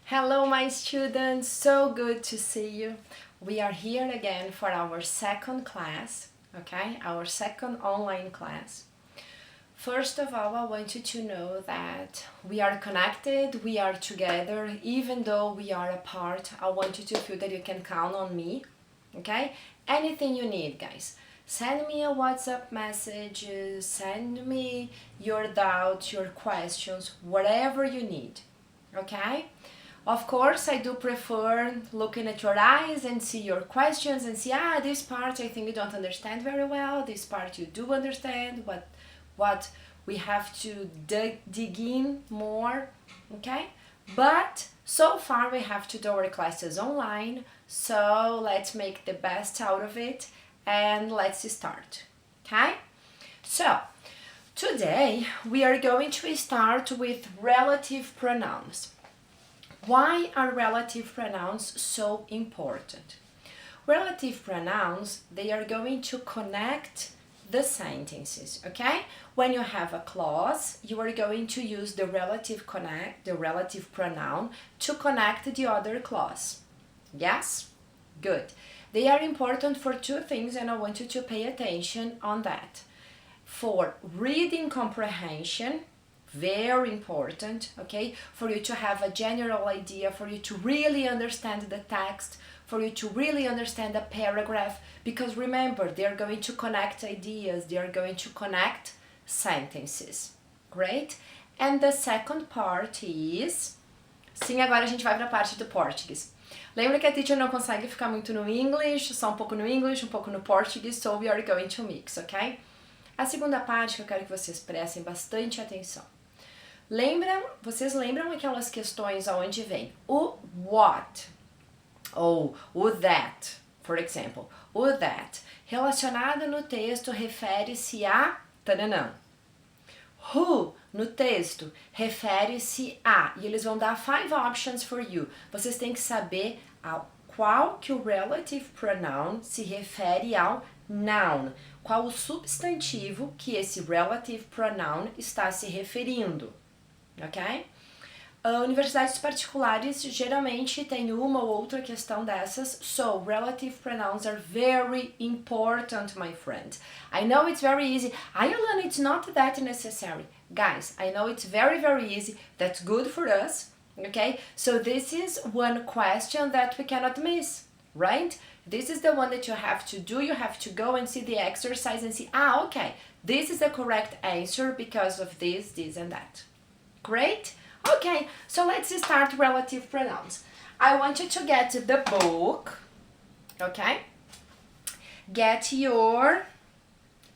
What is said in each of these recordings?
Hello, my students, so good to see you. We are here again for our second class, okay? Our second online class. First of all, I want you to know that we are connected, we are together, even though we are apart. I want you to feel that you can count on me, okay? Anything you need, guys. Send me a WhatsApp message, send me your doubts, your questions, whatever you need, okay? Of course, I do prefer looking at your eyes and see your questions and see, this part I think you don't understand very well, this part you do understand, what we have to dig in more, okay? But so far we have to do our classes online, so let's make the best out of it and let's start, okay? So, today we are going to start with relative pronouns. Why are relative pronouns so important? Relative pronouns, they are going to connect the sentences, okay? When you have a clause, you are going to use the relative pronoun to connect the other clause. Yes? Good. They are important for two things and I want you to pay attention on that. For reading comprehension, very important, okay, for you to have a general idea, for you to really understand the text, for you to really understand a paragraph, because remember, they are going to connect ideas, they are going to connect sentences. Great? And the second part is... Sim, agora a gente vai para a parte do português. Lembra que a teacher não consegue ficar muito no English, só um pouco no English, um pouco no português, so we are going to mix, ok? A segunda parte que eu quero que vocês prestem bastante atenção. Vocês lembram aquelas questões onde vem o what ou o that, for example, o that relacionado no texto refere-se a taranã. Who no texto refere-se a, e eles vão dar 5 options for you. Vocês têm que saber ao qual que o relative pronoun se refere ao noun, qual o substantivo que esse relative pronoun está se referindo. Ok? Universidades particulares geralmente têm uma ou outra questão dessas, so relative pronouns are very important, my friend. I know it's very easy. Ayolana, it's not that necessary. Guys, I know it's very, very easy. That's good for us, okay? So this is one question that we cannot miss, right? This is the one that you have to do. You have to go and see the exercise and see, okay, this is the correct answer because of this, this, and that. Great? Okay, so let's start relative pronouns. I want you to get the book, okay? Get your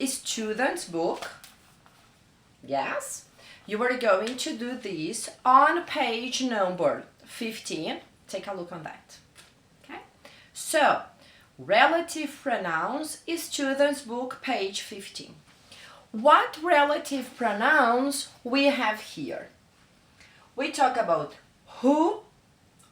student's book. Yes? You are going to do this on page number 15. Take a look on that. Okay? So, relative pronouns, student's book, page 15. What relative pronouns we have here? We talk about who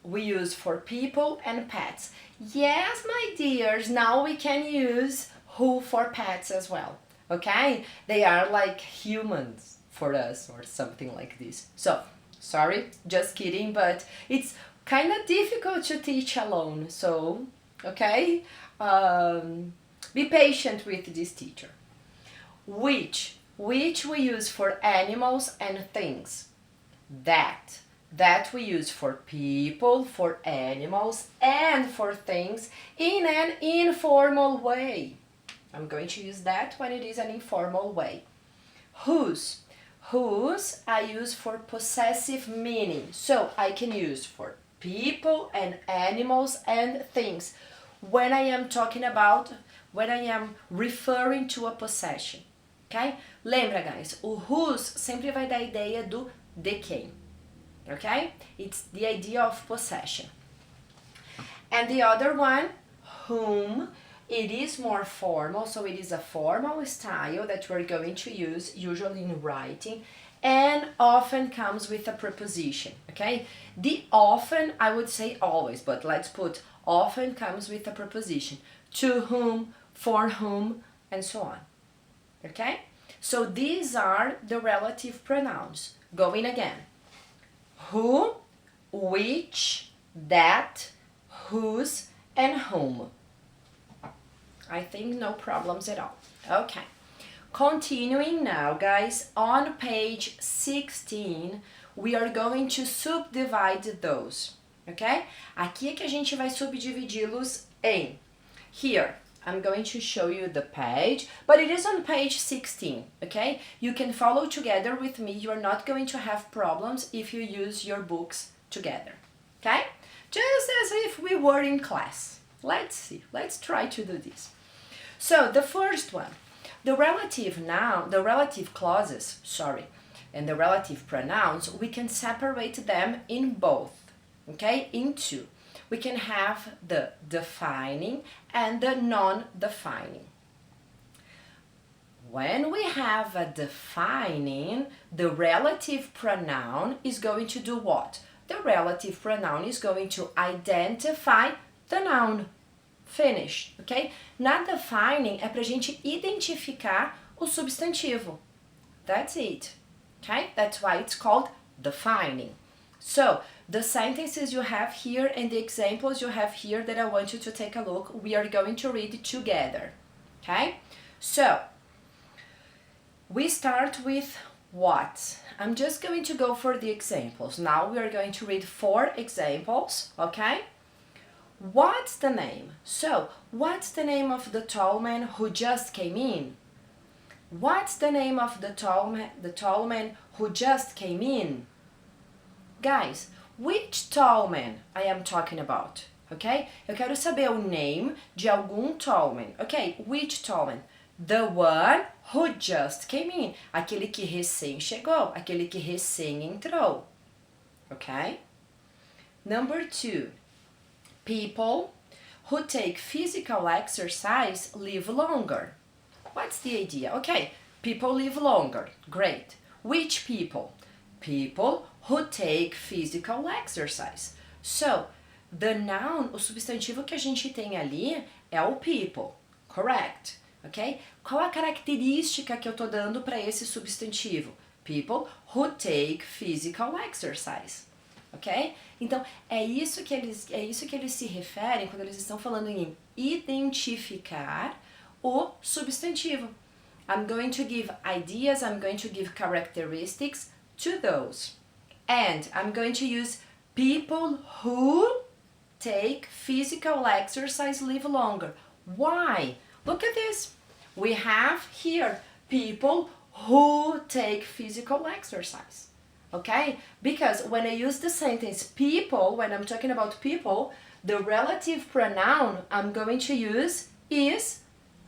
we use for people and pets. Yes, my dears, now we can use who for pets as well, okay? They are like humans for us or something like this. So, sorry, just kidding, but it's kind of difficult to teach alone, so, okay? Be patient with this teacher. Which we use for animals and things. That we use for people, for animals, and for things in an informal way. I'm going to use that when it is an informal way. Whose I use for possessive meaning. So I can use for people and animals and things when I am referring to a possession. Ok? Lembra, guys, o whose sempre vai dar a ideia do de quem, okay? It's the idea of possession. And the other one, whom, it is more formal, so it is a formal style that we're going to use, usually in writing, and often comes with a preposition, okay? The often, I would say always, but let's put often comes with a preposition. To whom, for whom, and so on, okay? So these are the relative pronouns. Going again. Who, which, that, whose, and whom. I think no problems at all. Okay. Continuing now, guys, on page 16, we are going to subdivide those, okay? Aqui é que a gente vai subdividi-los em. Here, I'm going to show you the page, but it is on page 16, okay? You can follow together with me. You are not going to have problems if you use your books together, okay? Just as if we were in class. Let's see. Let's try to do this. So, the first one. The relative noun, the relative clauses, and the relative pronouns, we can separate them in both, okay, in two. We can have the defining and the non-defining. When we have a defining, the relative pronoun is going to do what? The relative pronoun is going to identify the noun. Finish, ok? Na defining é pra gente identificar o substantivo. That's it, okay? That's why it's called defining. So, the sentences you have here and the examples you have here that I want you to take a look, we are going to read together, okay? So, we start with what? I'm just going to go for the examples. Now we are going to read 4 examples, okay? What's the name? So, what's the name of the tall man who just came in? What's the name of the tall man who just came in? Guys, which tall man I am talking about? Ok? Eu quero saber o name de algum tall man. Ok? Which tall man? The one who just came in. Aquele que recém chegou. Aquele que recém entrou. Ok? Number 2. People who take physical exercise live longer. What's the idea? Okay, people live longer. Great. Which people? People who take physical exercise. So, the noun, o substantivo que a gente tem ali é o people. Correct. Ok? Qual a característica que eu tô dando para esse substantivo? People who take physical exercise. Ok? Então, é isso que eles se referem quando eles estão falando em identificar o substantivo. I'm going to give ideas, I'm going to give characteristics to those. And I'm going to use people who take physical exercise live longer. Why? Look at this. We have here people who take physical exercise. Okay? Because when I use the sentence people, when I'm talking about people, the relative pronoun I'm going to use is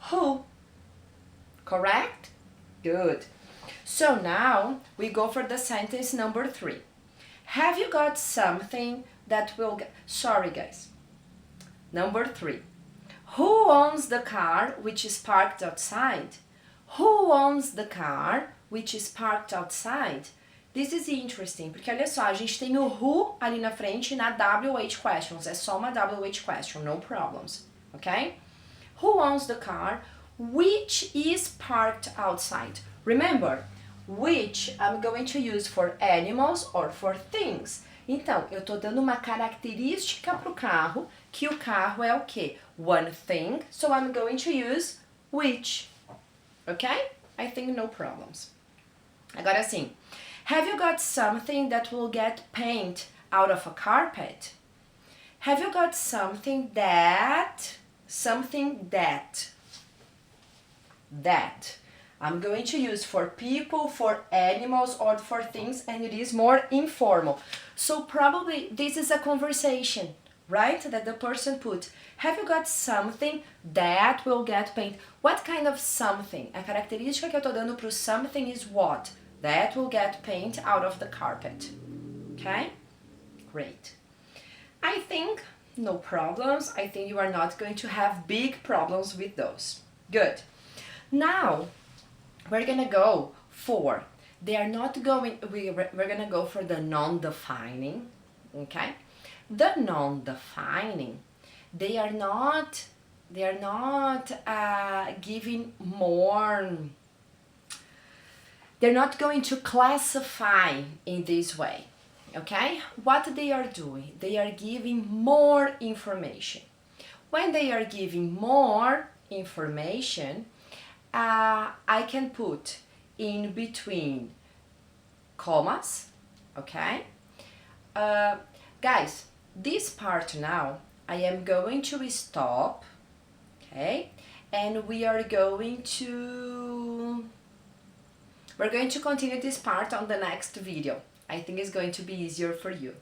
who. Correct? Good. So now we go for the sentence number 3. Have you got something that will get... Sorry, guys. Number 3. Who owns the car which is parked outside? Who owns the car which is parked outside? This is interesting, porque olha só, a gente tem o who ali na frente na WH questions. É só uma WH question, no problems. Okay? Who owns the car which is parked outside? Remember, which I'm going to use for animals or for things. Então, eu tô dando uma característica pro carro, que o carro é o quê? One thing, so I'm going to use which. Okay? I think no problems. Agora sim. Have you got something that will get paint out of a carpet? Have you got something that... That. I'm going to use for people, for animals, or for things, and it is more informal. So probably this is a conversation, right? That the person put. Have you got something that will get paint? What kind of something? A característica que eu tô dando pro something is what? That will get paint out of the carpet. Okay? Great. I think no problems. I think you are not going to have big problems with those. Good. Now, we're gonna go for, we're gonna go for the non-defining, okay? The non-defining, they are not giving more, they're not going to classify in this way, Okay, what they are doing, they are giving more information. When they are giving more information, I can put in between commas, okay? Uh, Guys, this part now, I am going to stop, okay? And we're going to continue this part on the next video. I think it's going to be easier for you,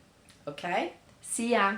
okay? See ya!